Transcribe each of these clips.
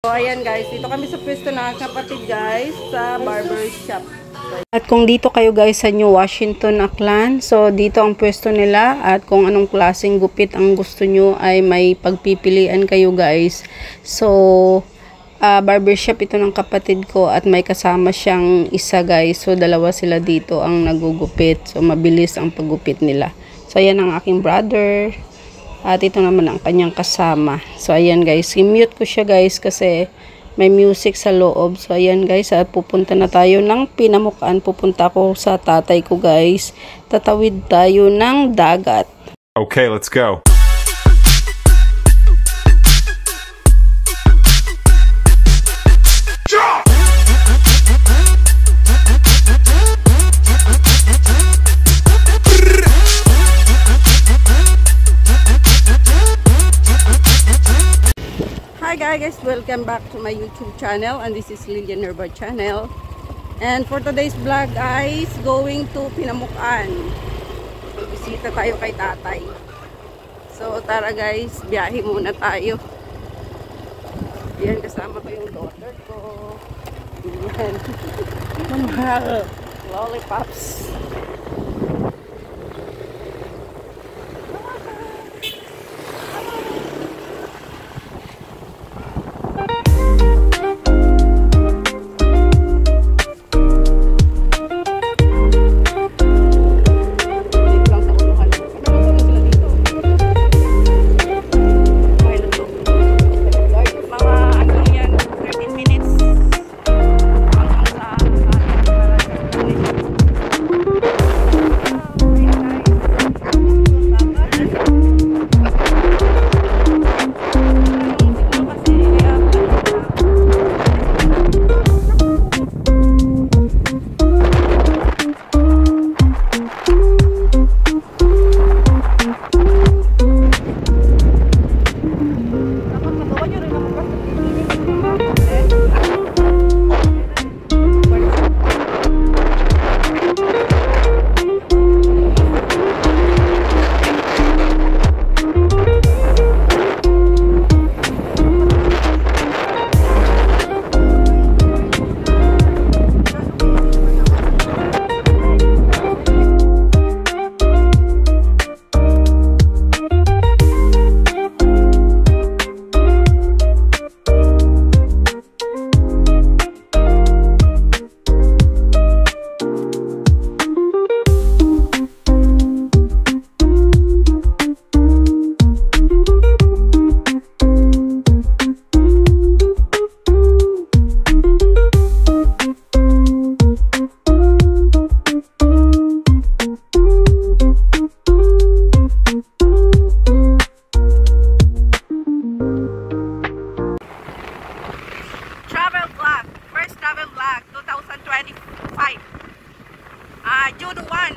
So, ayan guys, dito kami sa pwesto ng kapatid guys, sa barber shop. At kung dito kayo guys sa New Washington, Aklan, so dito ang pwesto nila at kung anong klaseng gupit ang gusto nyo ay may pagpipilian kayo guys. So, barbershop ito ng kapatid ko at may kasama siyang isa guys. So, dalawa sila dito ang nagugupit. So, mabilis ang paggupit nila. So, ayan ang aking brother. At ito naman ang kanyang kasama. So, ayan guys. I-mute ko siya guys kasi may music sa loob. So, ayan guys. At pupunta na tayo ng Pinamukaan. Pupunta ako sa tatay ko guys. Tatawid tayo ng dagat. Okay, let's go. Hi guys, welcome back to my YouTube channel, and this is Lilian Herba channel. And for today's vlog guys, going to Pinamukaan. Bisita tayo kay tatay. So tara guys, biyahe muna tayo. Yan, kasama ko yung daughter ko. Yan. Mahal. Lollipops. June 1, 2025.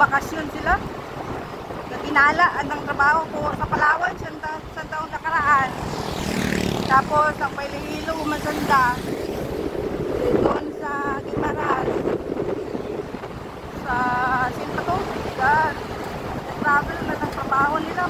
Bakasyon sila. Naginalaan ng trabaho ko sa Palawan sa taong nakaraan. Tapos ang Pailihilo, Masanda. Doon sa Guimaras. Sa Sintato. Nag-travel na ng trabaho nila.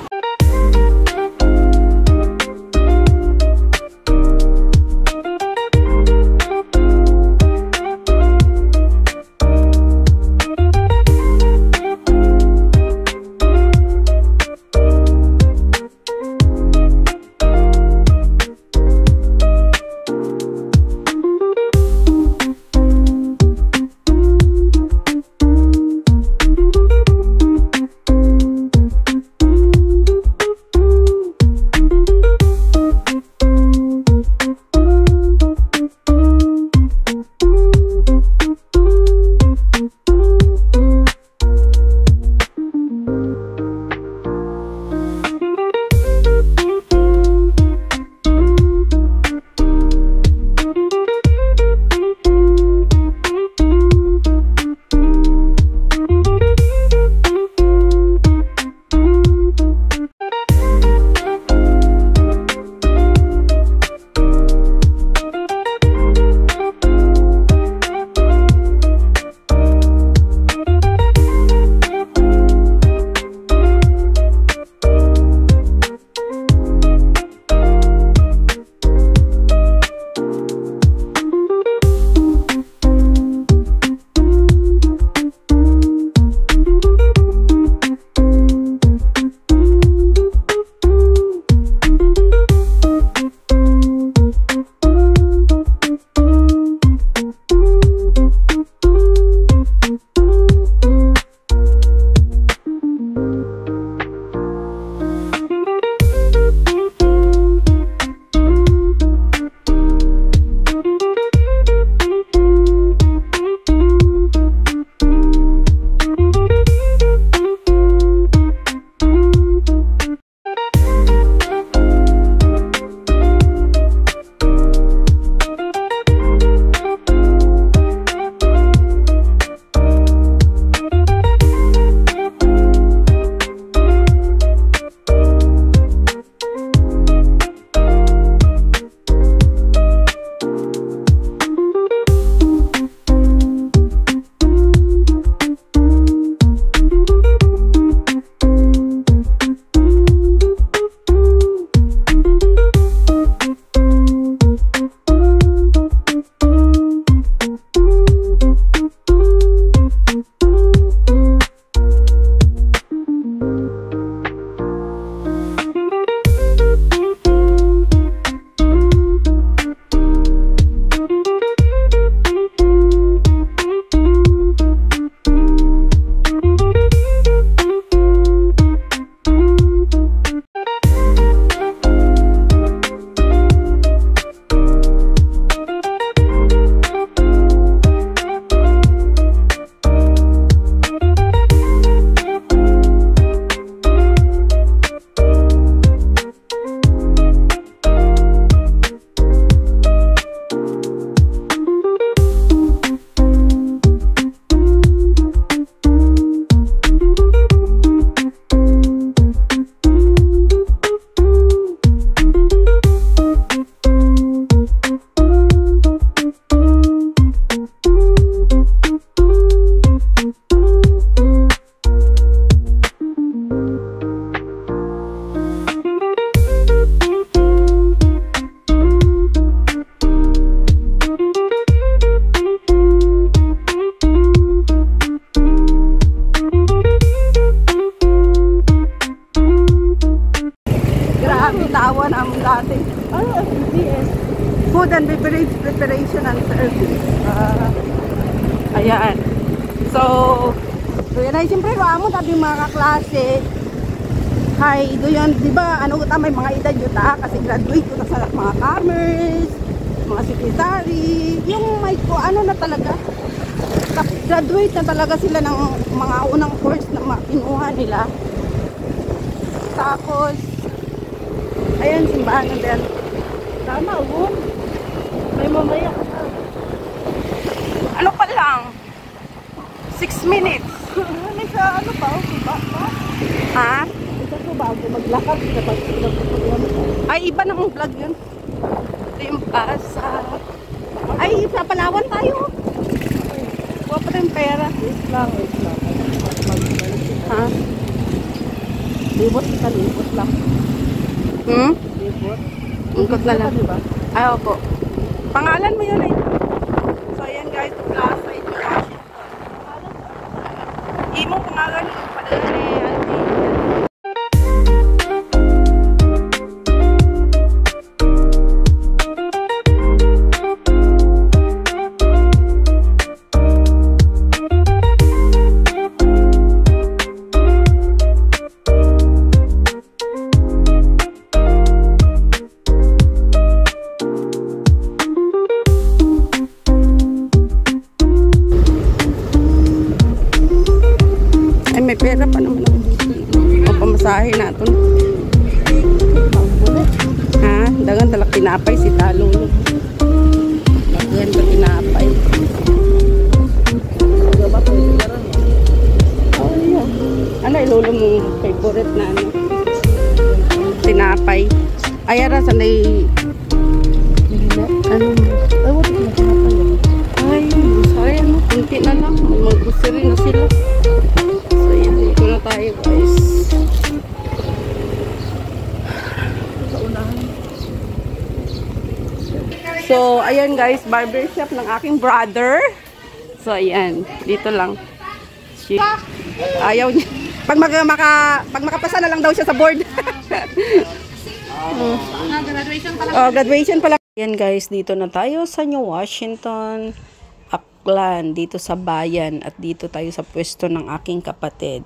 klase. Ano, FBS? Food and Beverage Preparation and Service. Ayan. So yun ay, siyempre, mo tabi mga kaklase. Hi, doon, di ba, ano ta, may mga edad yun ta, kasi graduate ko na sa mga commerce, mga secretary, yung may ko, ano na talaga, graduate na talaga sila ng mga unang course na pinuha nila. Tapos, ayan, simbahan na din. Tama, oh. May mamaya ka na. Ano pa lang? 6 minutes. May sa ano pa, iba pa? Ha? Isa ko bago maglakad kapag ay, iba namang vlog yun. Ito yung sa ay, sa Palawan tayo. Huwag pa rin pera. Wait lang. Ha? Libot lang. Libot? Ungkot na lang. Diba? Ay, opo. Pangalan mo yun eh. So, ayan guys, the plaza in Washington. Imong pangalan yung padala ni may pera pa naman ako dito. O pamasahe natin. Ha? Dagan talak tinapay si Talo. Dagan pa tinapay. Oh, yeah. Ano ilolo mong favorite na ano? Tinapay. Ayara sanay. Ano? Ay, sayang. Kunti na lang. Mag-grocery na sila. Tayo guys. So ayan guys, barbershop ng aking brother. So ayan, dito lang. Ayaw niya. Pag makapasa na lang daw siya sa board. Graduation pala. Oh, graduation pala. Ayan guys, dito na tayo sa New Washington, Aklan, dito sa bayan, at dito tayo sa pwesto ng aking kapatid.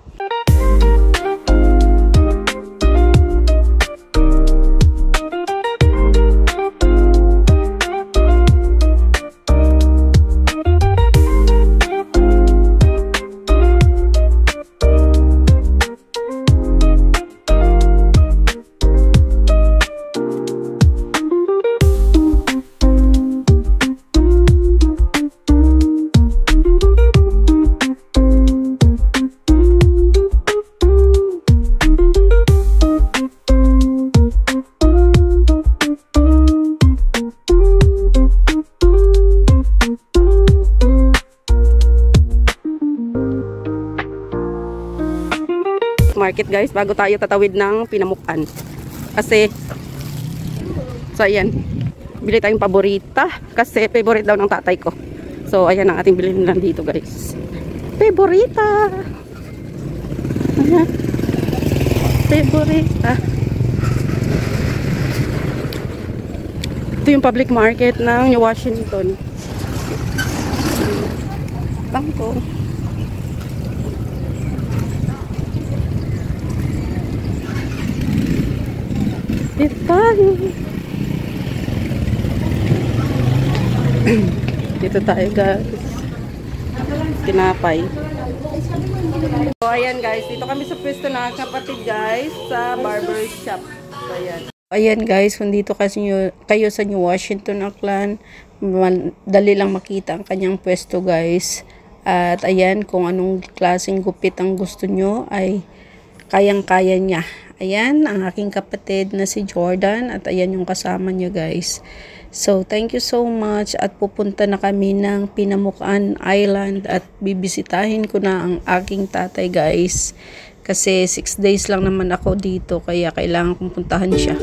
Market guys, bago tayo tatawid ng Pinamukan. Kasi so ayan, bili tayong paborita kasi favorite daw ng tatay ko. So ayan ang ating bilhin lang dito guys. Favorita. Ayan. Favorita. Ito yung public market ng New Washington. Bangko. Dito tayo. Dito tayo guys. Tinapay. So ayan guys, dito kami sa pwesto na kapatid guys sa barber shop. So ayan. Ayan guys, kung dito kayo sa New Washington, Aklan, dali lang makita ang kanyang pwesto guys. At ayan, kung anong klaseng gupit ang gusto nyo ay kayang-kaya niya. Ayan, ang aking kapatid na si Jordan at ayan yung kasama niya guys. So, thank you so much at pupunta na kami ng Pinamukan Island at bibisitahin ko na ang aking tatay guys. Kasi 6 days lang naman ako dito kaya kailangan kong puntahan siya.